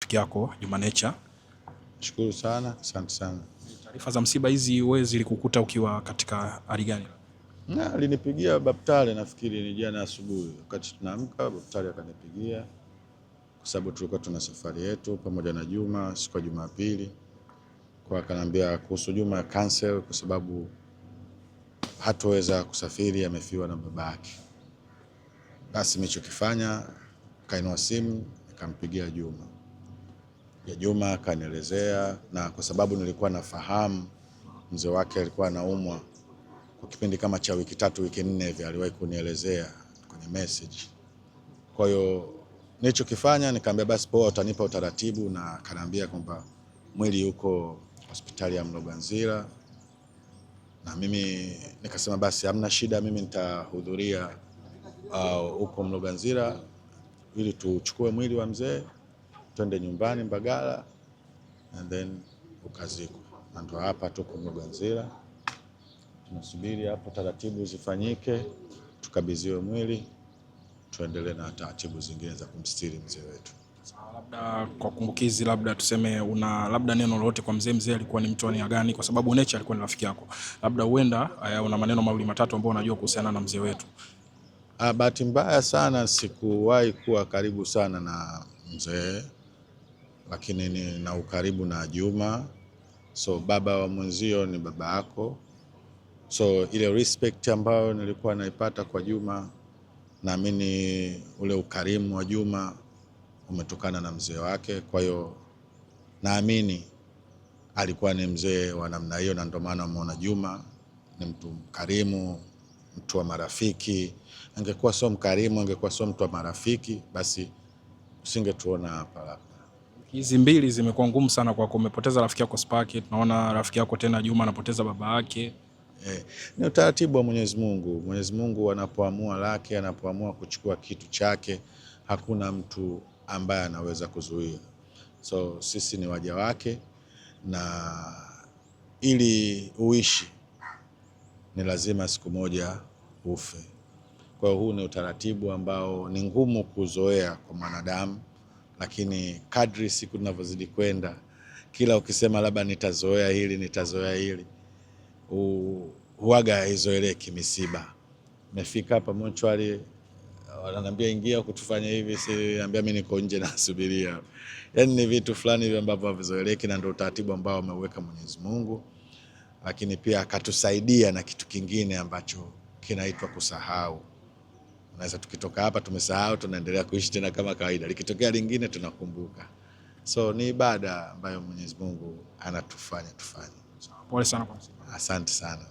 rafiki yako Juma Nature. Shukuru sana, asante sana. Taarifa za msiba hizi wewe zilikukuta ukiwa katika hali gani? Alinipigia Baptale, nafikiri ni jana asubuhi. Wakati tunaamka Baptale akanipigia kwa sababu tulikuwa tuna safari yetu pamoja na Juma siku ya Jumapili. Kwa akaniambia kuhusu Juma cancel kwa sababu hataweza kusafiri, amefiwa na babake. Basi nilichokifanya kainua simu nikampigia Juma. Juma akanielezea, na kwa sababu nilikuwa nafahamu mzee wake alikuwa anaumwa kwa kipindi kama cha wiki 3 wiki 4 hivi, aliwahi kunielezea kwenye message. Kwa hiyo nilichokifanya nikamwambia basi poa, utanipa utaratibu, na akaniambia kwamba mwili uko hospitali ya Mloganzila, na mimi nikasema basi hamna shida, mimi nitahudhuria huko Mloganzila ili tuchukue mwili wa mzee twende nyumbani Mbagala and then ukazikwe. Na ndo hapa tuko Mloganzila, tunasubiri hapo taratibu zifanyike, tukabidhiwe mwili tuendelee na taratibu zingine za kumstiri mzee wetu. Labda kwa kumbukizi, labda tuseme una labda neno lolote kwa mzee. Mzee alikuwa ni mtu wa aina gani? Kwa sababu Nature alikuwa ni rafiki yako, labda huenda una maneno mawili matatu ambayo unajua kuhusiana na mzee wetu. Bahati mbaya sana sikuwahi kuwa karibu sana na mzee, lakini na ukaribu na Juma. So baba wa mwenzio ni baba yako, so ile respect ambayo nilikuwa naipata kwa Juma, naamini ule ukarimu wa Juma umetokana na mzee wake. Kwa hiyo naamini alikuwa ni mzee wa namna hiyo, na ndio maana umeona Juma ni mtu mkarimu, mtu wa marafiki. Angekuwa sio mkarimu, angekuwa sio mtu wa marafiki, basi usingetuona hapa. Hizi mbili zimekuwa ngumu sana kwa umepoteza rafiki yako Spark, tunaona rafiki yako tena Juma anapoteza baba yake. Ni utaratibu wa Mwenyezi Mungu. Mwenyezi Mungu anapoamua lake, anapoamua kuchukua kitu chake, hakuna mtu ambaye anaweza kuzuia. So sisi ni waja wake, na ili uishi ni lazima siku moja ufe. Kwa hiyo huu ni utaratibu ambao ni ngumu kuzoea kwa mwanadamu, lakini kadri siku tunavyozidi kwenda, kila ukisema labda nitazoea hili, huaga haizoeleki misiba. Nimefika hapa mochwari, wananiambia ingia kutufanya hivi, siambia mimi niko nje nasubiria. Yaani ni vitu fulani hivi ambavyo havizoeleki, na ndio utaratibu ambao ameweka Mwenyezi Mungu. Lakini pia akatusaidia na kitu kingine ambacho kinaitwa kusahau. Unaweza tukitoka hapa tumesahau, tunaendelea kuishi tena kama kawaida. Likitokea lingine tunakumbuka. So ni ibada ambayo Mwenyezi Mungu anatufanya tufanye. Pole sana kwa. Asante sana.